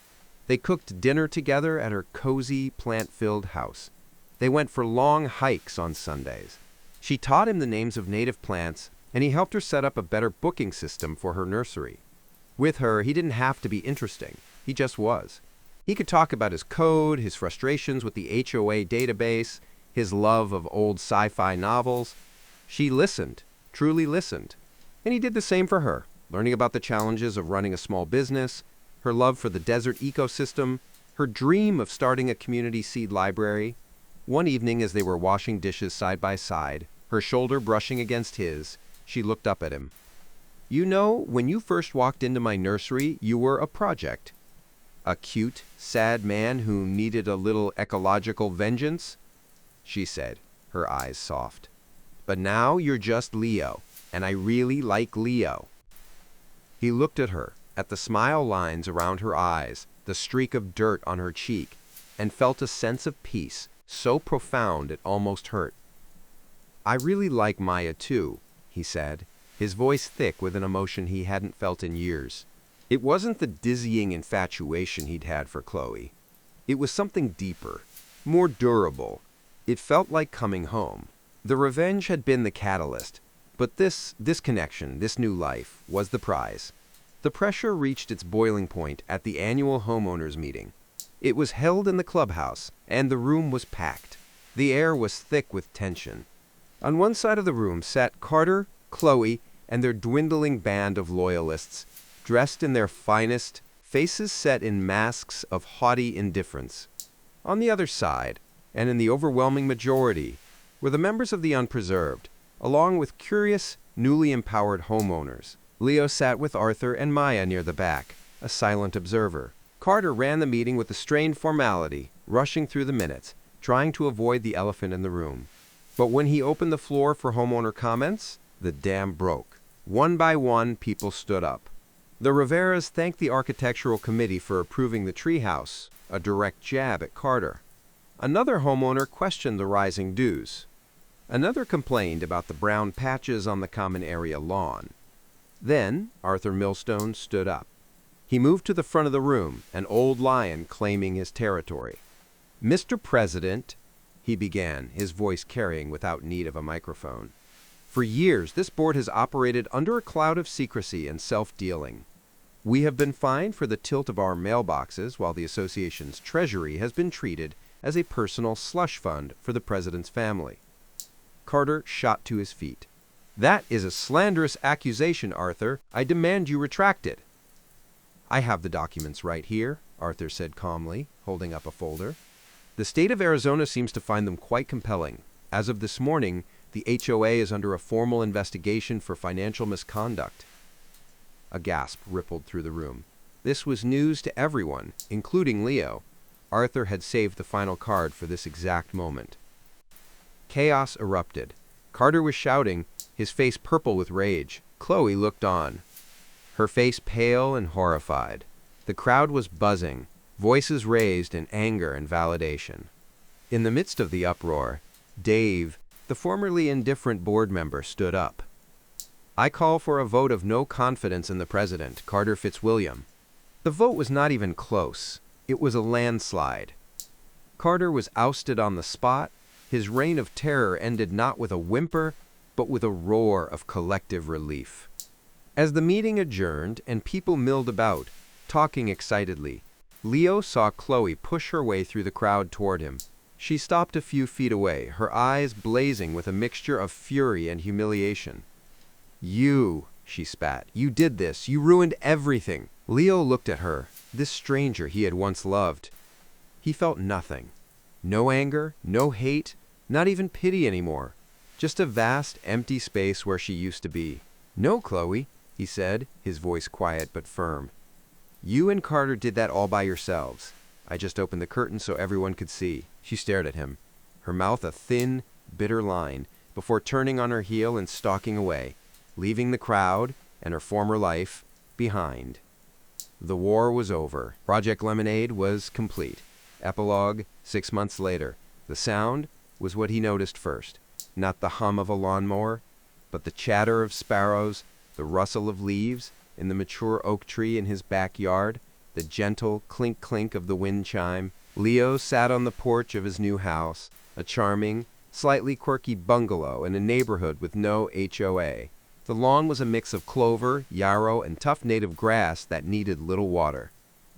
They cooked dinner together at her cozy, plant-filled house. They went for long hikes on Sundays. She taught him the names of native plants, and he helped her set up a better booking system for her nursery. With her, he didn't have to be interesting. He just was. He could talk about his code, his frustrations with the HOA database, his love of old sci-fi novels. She listened, truly listened. And he did the same for her, learning about the challenges of running a small business, her love for the desert ecosystem, her dream of starting a community seed library. One evening as they were washing dishes side by side, her shoulder brushing against his, she looked up at him. "You know, when you first walked into my nursery, you were a project. A cute, sad man who needed a little ecological vengeance," she said, her eyes soft. "But now you're just Leo, and I really like Leo." He looked at her, at the smile lines around her eyes, the streak of dirt on her cheek, and felt a sense of peace, so profound it almost hurt. "I really like Maya too," he said, his voice thick with an emotion he hadn't felt in years. It wasn't the dizzying infatuation he'd had for Chloe. It was something deeper, more durable. It felt like coming home. The revenge had been the catalyst, but this connection, this new life, was the prize. The pressure reached its boiling point at the annual homeowners meeting. It was held in the clubhouse, and the room was packed. The air was thick with tension. On one side of the room sat Carter, Chloe, and their dwindling band of loyalists, dressed in their finest, faces set in masks of haughty indifference. On the other side, and in the overwhelming majority, were the members of the Unpreserved, along with curious, newly empowered homeowners. Leo sat with Arthur and Maya near the back, a silent observer. Carter ran the meeting with a strained formality, rushing through the minutes, trying to avoid the elephant in the room. But when he opened the floor for homeowner comments, the dam broke. One by one, people stood up. The Riveras thanked the architectural committee for approving the treehouse, a direct jab at Carter. Another homeowner questioned the rising dues. Another complained about the brown patches on the common area lawn. Then Arthur Millstone stood up. He moved to the front of the room, an old lion claiming his territory. "Mr. President," he began, his voice carrying without need of a microphone. "For years, this board has operated under a cloud of secrecy and self-dealing. We have been fined for the tilt of our mailboxes, while the association's treasury has been treated as a personal slush fund for the president's family." Carter shot to his feet. "That is a slanderous accusation, Arthur. I demand you retract it." "I have the documents right here," Arthur said calmly, holding up a folder. "The state of Arizona seems to find them quite compelling. As of this morning, the HOA is under a formal investigation for financial misconduct." A gasp rippled through the room. This was news to everyone, including Leo. Arthur had saved the final card for this exact moment. Chaos erupted. Carter was shouting, his face purple with rage. Chloe looked on, her face pale and horrified. The crowd was buzzing, voices raised in anger and validation. In the midst of the uproar, Dave, the formerly indifferent board member, stood up. "I call for a vote of no confidence in the president, Carter Fitzwilliam." The vote was not even close. It was a landslide. Carter was ousted on the spot. His reign of terror ended not with a whimper, but with a roar of collective relief. As the meeting adjourned and people milled about, talking excitedly, Leo saw Chloe push her way through the crowd toward him. She stopped a few feet away, her eyes blazing with a mixture of fury and humiliation. "You," she spat, "you did this. You ruined everything." Leo looked at her, this stranger he had once loved. He felt nothing. No anger, no hate, not even pity anymore. Just a vast, empty space where she used to be. "No, Chloe," he said, his voice quiet but firm. "You and Carter did that all by yourselves. I just opened the curtain so everyone could see." She stared at him, her mouth a thin, bitter line, before turning on her heel and stalking away, leaving the crowd and her former life behind. The war was over. Project Lemonade was complete. Epilogue, 6 months later. The sound was what he noticed first. Not the hum of a lawnmower, but the chatter of sparrows, the rustle of leaves in the mature oak tree in his backyard, the gentle clink-clink of the wind chime. Leo sat on the porch of his new house, a charming, slightly quirky bungalow in a neighborhood with no HOA. The lawn was a mix of clover, yarrow, and tough native grass that needed little water.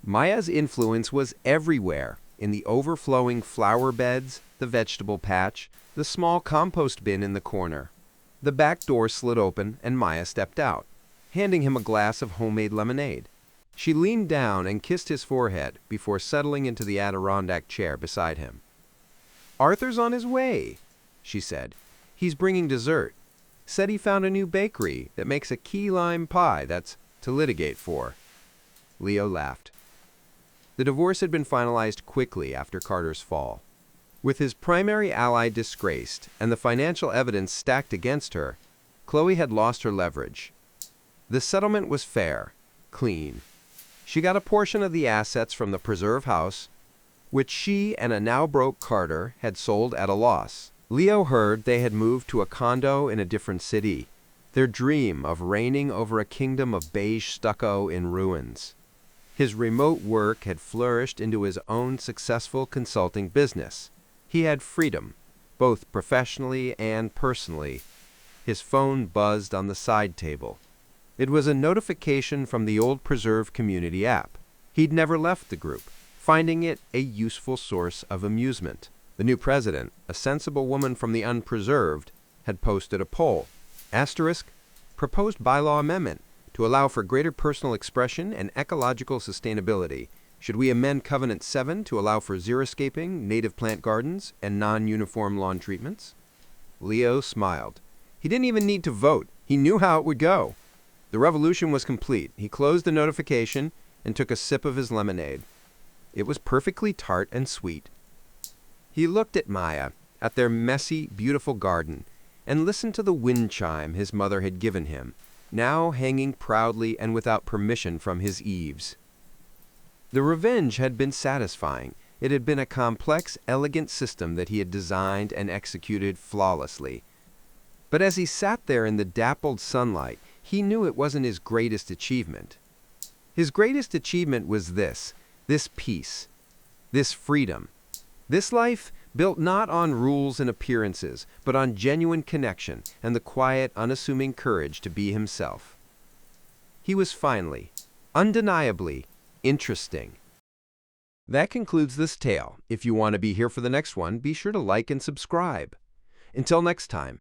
Maya's influence was everywhere, in the overflowing flower beds, the vegetable patch, the small compost bin in the corner. The back door slid open and Maya stepped out, handing him a glass of homemade lemonade. She leaned down and kissed his forehead before settling into the Adirondack chair beside him. "Arthur's on his way," she said. "He's bringing dessert. Said he found a new bakery that makes a key lime pie that's to litigate for." Leo laughed. The divorce had been finalized quickly after Carter's fall. With his primary ally disgraced and the financial evidence stacked against her, Chloe had lost her leverage. The settlement was fair, clean. She got a portion of the assets from the Preserve House, which she and a now-broke Carter had sold at a loss. Leo heard they had moved to a condo in a different city, their dream of reigning over a kingdom of beige stucco in ruins. His remote work had flourished into his own successful consulting business. He had freedom, both professionally and personally. His phone buzzed on the side table. It was a notification from the old Preserve community app. He'd never left the group, finding it a useful source of amusement. The new president, a sensible woman from the unpreserved, had posted a poll. Asterisk, proposed bylaw amendment to allow for greater personal expression and ecological sustainability. Should we amend Covenant 7 to allow for xeriscaping, native plant gardens, and non-uniform lawn treatments? Leo smiled. He didn't even need to vote. He knew how it would go. The revolution was complete. He closed the notification and took a sip of his lemonade. It was perfectly tart and sweet. He looked at Maya, at their messy, beautiful garden, and listened to the wind chime his mother had given him, now hanging proudly and without permission from his eaves. The revenge had been satisfying. It had been a complex, elegant system that he had designed and executed flawlessly. But as he sat there in the dappled sunlight, he knew it wasn't his greatest achievement. His greatest achievement was this peace, this freedom, this life built not on rules and appearances, but on genuine connection and the quiet, unassuming courage to be himself. He was finally, undeniably, interesting. That concludes this tale. If you want to be here for the next one, be sure to like and subscribe. Until next time.